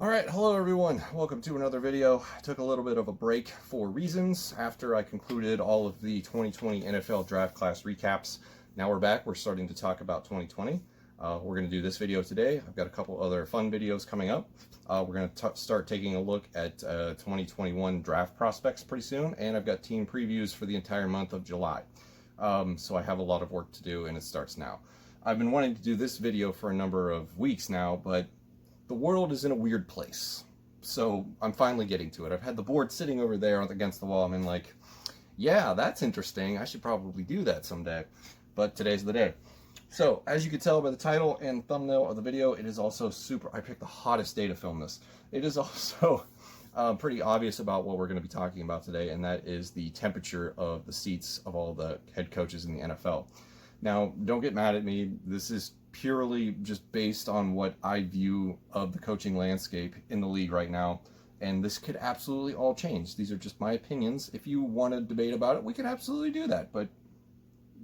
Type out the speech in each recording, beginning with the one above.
Alright, hello everyone. Welcome to another video. I took a little bit of a break for reasons after I concluded all of the 2020 NFL draft class recaps. Now we're back. We're starting to talk about 2020. We're going to do this video today. I've got a couple other fun videos coming up. We're going to start taking a look at 2021 draft prospects pretty soon, and I've got team previews for the entire month of July. So I have a lot of work to do, and it starts now. I've been wanting to do this video for a number of weeks now, but the world is in a weird place. So I'm finally getting to it. I've had the board sitting over there against the wall. I'm like, yeah, that's interesting. I should probably do that someday. But today's the day. So as you can tell by the title and thumbnail of the video, it is also I picked the hottest day to film this. It is also pretty obvious about what we're going to be talking about today, and that is the temperature of the seats of all the head coaches in the NFL. Now, don't get mad at me. This is purely just based on what I view of the coaching landscape in the league right now. And this could absolutely all change. These are just my opinions. If you want to debate about it, we could absolutely do that. But,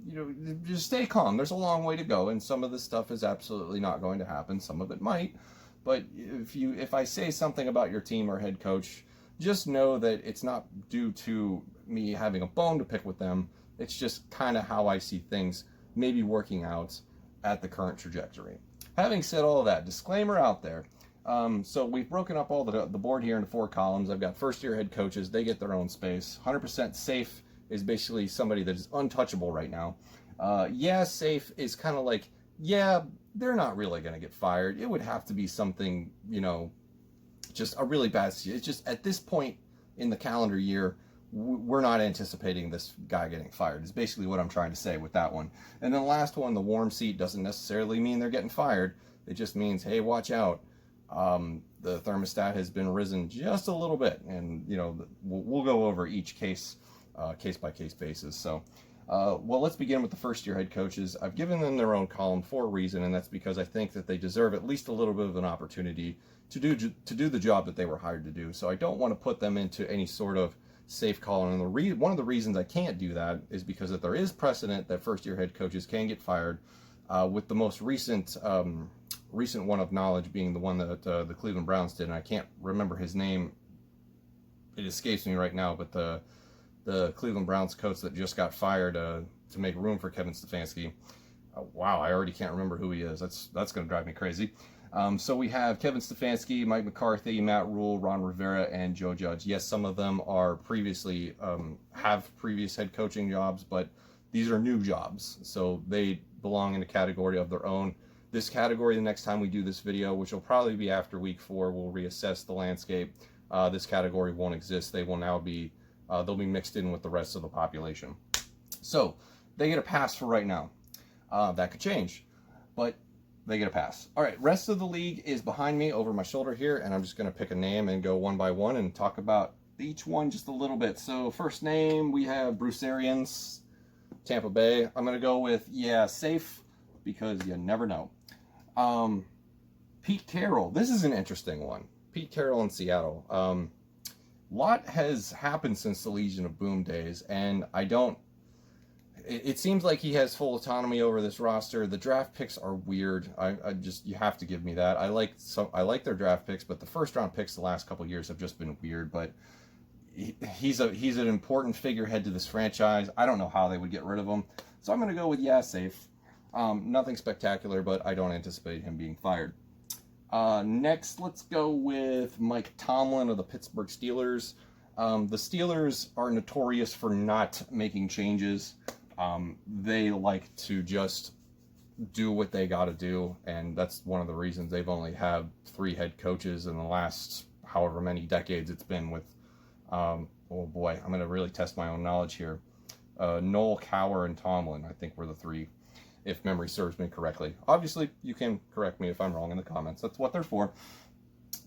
you know, just stay calm. There's a long way to go. And some of this stuff is absolutely not going to happen. Some of it might. But if I say something about your team or head coach, just know that it's not due to me having a bone to pick with them. It's just kind of how I see things maybe working out at the current trajectory. Having said all of that, disclaimer out there. So we've broken up all the board here into 4 columns. I've got first-year head coaches. They get their own space. 100% safe is basically somebody that is untouchable right now. Yeah, safe is kind of like, yeah, they're not really going to get fired. It would have to be something, you know, just a really bad situation. It's just at this point in the calendar year, we're not anticipating this guy getting fired, is basically what I'm trying to say with that one. And then the last one, the warm seat, doesn't necessarily mean they're getting fired. It just means, hey, watch out. The thermostat has been risen just a little bit. And, you know, we'll go over each case by case basis. So, well, let's begin with the first-year head coaches. I've given them their own column for a reason, and that's because I think that they deserve at least a little bit of an opportunity to do the job that they were hired to do. So I don't want to put them into any sort of safe call. And one of the reasons I can't do that is because that there is precedent that first-year head coaches can get fired, with the most recent one of knowledge being the one that the Cleveland Browns did, and I can't remember his name. It escapes me right now, but the Cleveland Browns coach that just got fired to make room for Kevin Stefanski. Wow, I already can't remember who he is. That's going to drive me crazy. So we have Kevin Stefanski, Mike McCarthy, Matt Rule, Ron Rivera, and Joe Judge. Yes, some of them are previously have previous head coaching jobs, but these are new jobs, so they belong in a category of their own. This category, the next time we do this video, which will probably be after week 4, we'll reassess the landscape. This category won't exist. They will now be they'll be mixed in with the rest of the population. So they get a pass for right now. That could change, but they get a pass. All right, rest of the league is behind me over my shoulder here, and I'm just going to pick a name and go one by one and talk about each one just a little bit. So first name, we have Bruce Arians, Tampa Bay. I'm going to go with, yeah, safe, because you never know. Pete Carroll. This is an interesting one. Pete Carroll in Seattle. Lot has happened since the Legion of Boom days, and it seems like he has full autonomy over this roster. The draft picks are weird. You have to give me that. I like their draft picks, but the first round picks the last couple of years have just been weird. But he's an important figurehead to this franchise. I don't know how they would get rid of him, so I'm going to go with yeah, safe. Nothing spectacular, but I don't anticipate him being fired. Next, let's go with Mike Tomlin of the Pittsburgh Steelers. The Steelers are notorious for not making changes. They like to just do what they got to do, and that's one of the reasons they've only had 3 head coaches in the last however many decades it's been with, oh boy, I'm going to really test my own knowledge here. Noel, Cowher, and Tomlin, I think, were the 3, if memory serves me correctly. Obviously, you can correct me if I'm wrong in the comments. That's what they're for.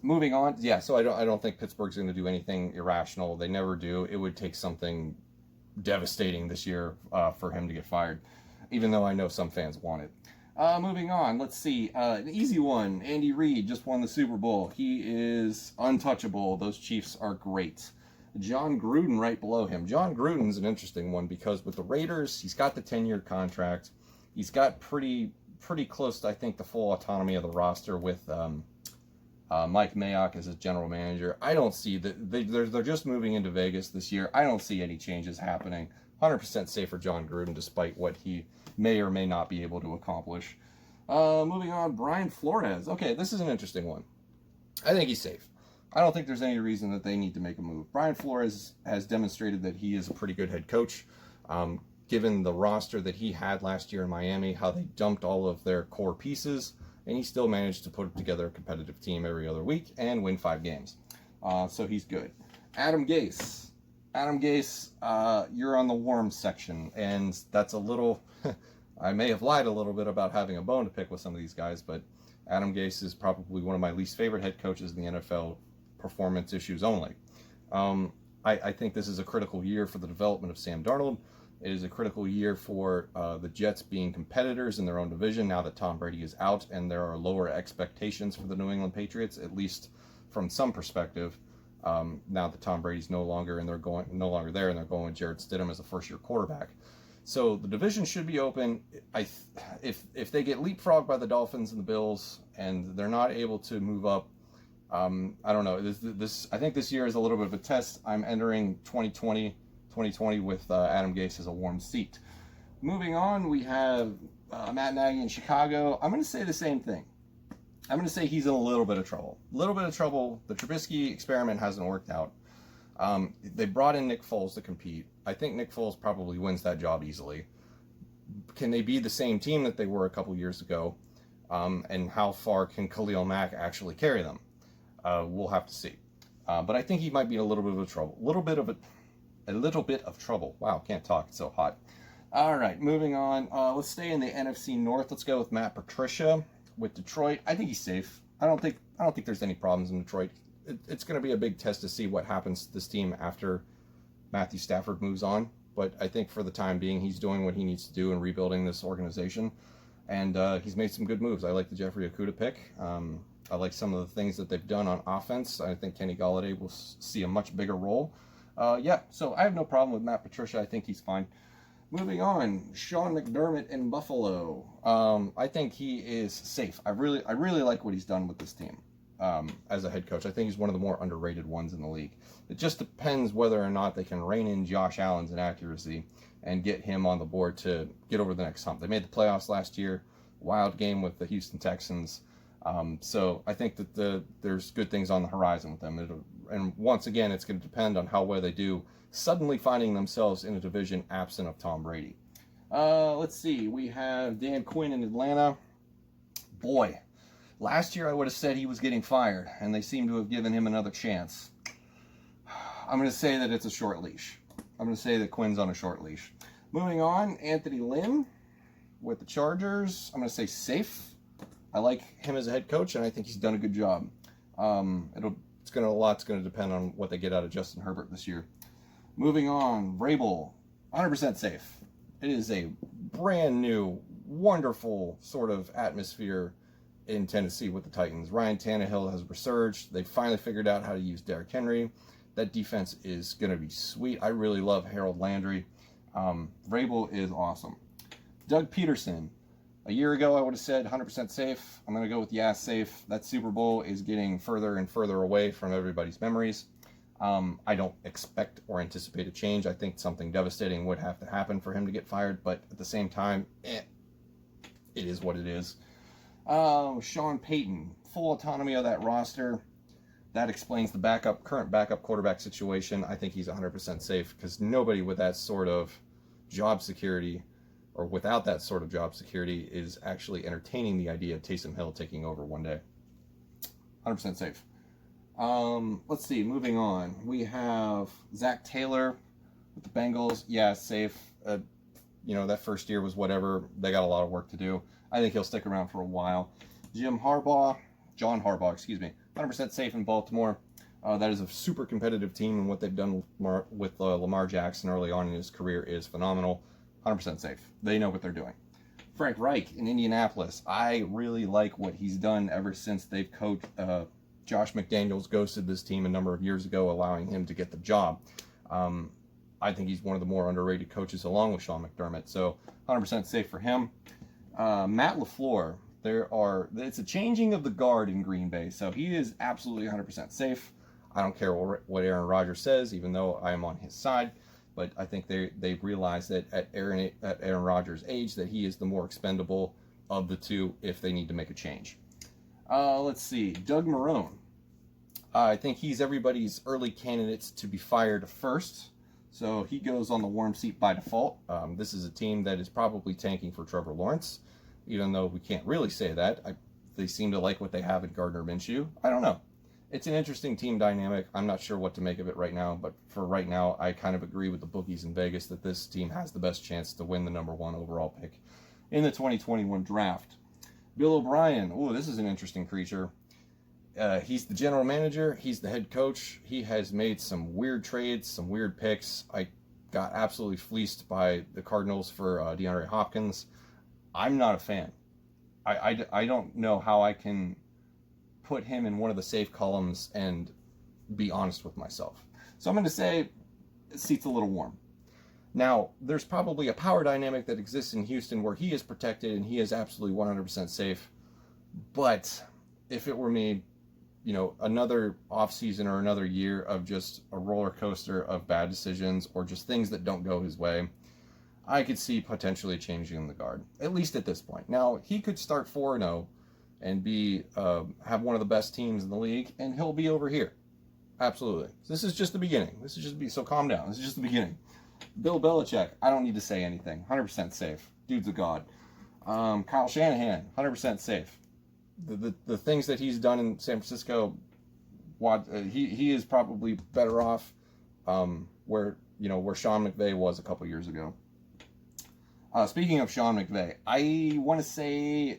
Moving on, yeah, so I don't think Pittsburgh's going to do anything irrational. They never do. It would take something devastating this year for him to get fired, even though I know some fans want it. Moving on, let's see. An easy one. Andy Reid just won the Super Bowl. He is untouchable. Those Chiefs are great. John Gruden right below him. John Gruden's an interesting one because with the Raiders, he's got the 10-year contract. He's got pretty close to, I think, the full autonomy of the roster with Mike Mayock as his general manager. I don't see that they're just moving into Vegas this year. I don't see any changes happening. 100% safe for John Gruden, despite what he may or may not be able to accomplish. Moving on, Brian Flores. Okay, this is an interesting one. I think he's safe. I don't think there's any reason that they need to make a move. Brian Flores has demonstrated that he is a pretty good head coach. Given the roster that he had last year in Miami, how they dumped all of their core pieces, and he still managed to put together a competitive team every other week and win 5 games. So he's good. Adam Gase. Adam Gase, you're on the warm section, and that's a little... I may have lied a little bit about having a bone to pick with some of these guys, but Adam Gase is probably one of my least favorite head coaches in the NFL, performance issues only. I think this is a critical year for the development of Sam Darnold. It is a critical year for the Jets being competitors in their own division now that Tom Brady is out and there are lower expectations for the New England Patriots, at least from some perspective. Now that Tom Brady's no longer there and they're going with Jarrett Stidham as a first-year quarterback. So the division should be open. If they get leapfrogged by the Dolphins and the Bills and they're not able to move up, I don't know. I think this year is a little bit of a test. I'm entering 2020 with Adam Gase as a warm seat. Moving on, we have Matt Nagy in Chicago. I'm going to say the same thing. I'm going to say he's in a little bit of trouble. A little bit of trouble. The Trubisky experiment hasn't worked out. They brought in Nick Foles to compete. I think Nick Foles probably wins that job easily. Can they be the same team that they were a couple years ago? And how far can Khalil Mack actually carry them? We'll have to see. But I think he might be in a little bit of trouble. A little bit of trouble. Wow, can't talk. It's so hot. All right, moving on. Let's stay in the NFC North. Let's go with Matt Patricia with Detroit. I think he's safe. I don't think there's any problems in Detroit. It's going to be a big test to see what happens to this team after Matthew Stafford moves on. But I think for the time being, he's doing what he needs to do in rebuilding this organization. And he's made some good moves. I like the Jeffrey Okudah pick. I like some of the things that they've done on offense. I think Kenny Golladay will see a much bigger role. So I have no problem with Matt Patricia. I think he's fine. Moving on, Sean McDermott in Buffalo. I think he is safe. I really like what he's done with this team. As a head coach, I think he's one of the more underrated ones in the league. It just depends whether or not they can rein in Josh Allen's inaccuracy and get him on the board to get over the next hump. They made the playoffs last year, wild game with the Houston Texans. So I think that there's good things on the horizon with them. And once again, it's going to depend on how well they do, suddenly finding themselves in a division absent of Tom Brady. Let's see. We have Dan Quinn in Atlanta. Boy. Last year, I would have said he was getting fired, and they seem to have given him another chance. I'm going to say that it's a short leash. I'm going to say that Quinn's on a short leash. Moving on, Anthony Lynn with the Chargers. I'm going to say safe. I like him as a head coach, and I think he's done a good job. A lot's going to depend on what they get out of Justin Herbert this year. Moving on, Vrabel, 100% safe. It is a brand new, wonderful sort of atmosphere in Tennessee with the Titans. Ryan Tannehill has resurged. They finally figured out how to use Derrick Henry. That defense is going to be sweet. I really love Harold Landry. Vrabel is awesome. Doug Peterson. A year ago, I would have said 100% safe. I'm going to go with safe. That Super Bowl is getting further and further away from everybody's memories. I don't expect or anticipate a change. I think something devastating would have to happen for him to get fired, but at the same time, it is what it is. Sean Payton, full autonomy of that roster. That explains the current backup quarterback situation. I think he's 100% safe because nobody with that sort of job security or without that sort of job security is actually entertaining the idea of Taysom Hill taking over one day. 100% safe. Let's see, moving on. We have Zach Taylor with the Bengals. Yeah, safe. That first year was whatever. They got a lot of work to do. I think he'll stick around for a while. John Harbaugh, 100% safe in Baltimore. That is a super competitive team, and what they've done with Lamar Jackson early on in his career is phenomenal. 100% safe. They know what they're doing. Frank Reich in Indianapolis. I really like what he's done ever since they've coached. Josh McDaniels ghosted this team a number of years ago, allowing him to get the job. I think he's one of the more underrated coaches along with Sean McDermott. So 100% safe for him. Matt LaFleur, It's a changing of the guard in Green Bay, so he is absolutely 100% safe. I don't care what Aaron Rodgers says, even though I am on his side. But I think they've realized that at Aaron Rodgers' age, that he is the more expendable of the two if they need to make a change. Let's see, Doug Marrone. I think he's everybody's early candidates to be fired first. So he goes on the warm seat by default. This is a team that is probably tanking for Trevor Lawrence, even though we can't really say that. They seem to like what they have in Gardner Minshew. I don't know. It's an interesting team dynamic. I'm not sure what to make of it right now, but for right now, I kind of agree with the bookies in Vegas that this team has the best chance to win the #1 overall pick in the 2021 draft. Bill O'Brien. Oh, this is an interesting creature. He's the general manager. He's the head coach. He has made some weird trades, some weird picks. I got absolutely fleeced by the Cardinals for DeAndre Hopkins. I'm not a fan. I don't know how I can put him in one of the safe columns and be honest with myself. So I'm going to say the seat's a little warm. Now, there's probably a power dynamic that exists in Houston where he is protected and he is absolutely 100% safe. But if it were me, you know, another offseason or another year of just a roller coaster of bad decisions or just things that don't go his way, I could see potentially changing the guard, at least at this point. Now, he could start 4-0 and have one of the best teams in the league, and he'll be over here. Absolutely. So this is just the beginning. So calm down. This is just the beginning. Bill Belichick, I don't need to say anything. 100% safe. Dude's a god. Kyle Shanahan, 100% safe. The things that he's done in San Francisco, he is probably better off where Sean McVay was a couple years ago. Speaking of Sean McVay, I want to say,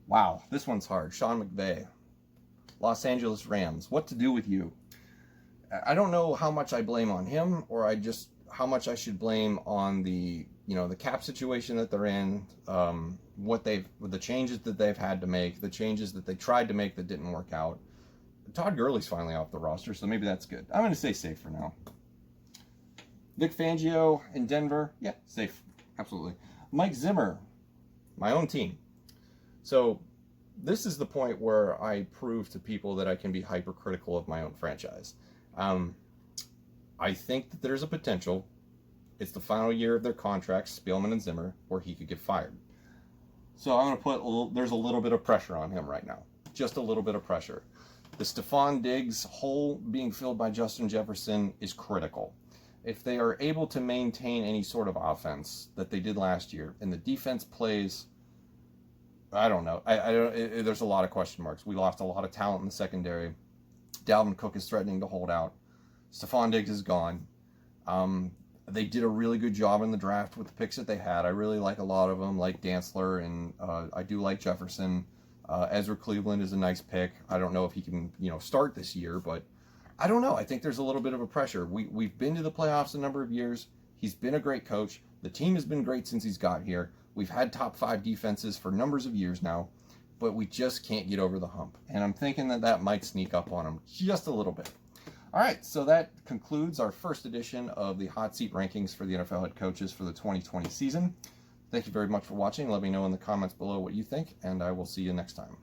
wow, this one's hard. Sean McVay, Los Angeles Rams, what to do with you? I don't know how much I blame on him, or how much I should blame on the cap situation that they're in, the changes that they've had to make, the changes that they tried to make that didn't work out. Todd Gurley's finally off the roster, so maybe that's good. I'm going to say safe for now. Vic Fangio in Denver, yeah, safe, absolutely. Mike Zimmer, my own team. So this is the point where I prove to people that I can be hypercritical of my own franchise. I think that there's a potential. It's the final year of their contracts, Spielman and Zimmer, where he could get fired. So I'm going to there's a little bit of pressure on him right now. Just a little bit of pressure. The Stephon Diggs hole being filled by Justin Jefferson is critical. If they are able to maintain any sort of offense that they did last year, and the defense plays, I don't know. There's a lot of question marks. We lost a lot of talent in the secondary. Dalvin Cook is threatening to hold out. Stephon Diggs is gone. They did a really good job in the draft with the picks that they had. I really like a lot of them, like Dantzler, and I do like Jefferson. Ezra Cleveland is a nice pick. I don't know if he can, start this year, but I don't know. I think there's a little bit of a pressure. We've been to the playoffs a number of years. He's been a great coach. The team has been great since he's got here. We've had top 5 defenses for numbers of years now, but we just can't get over the hump. And I'm thinking that might sneak up on him just a little bit. All right, so that concludes our first edition of the Hot Seat Rankings for the NFL head coaches for the 2020 season. Thank you very much for watching. Let me know in the comments below what you think, and I will see you next time.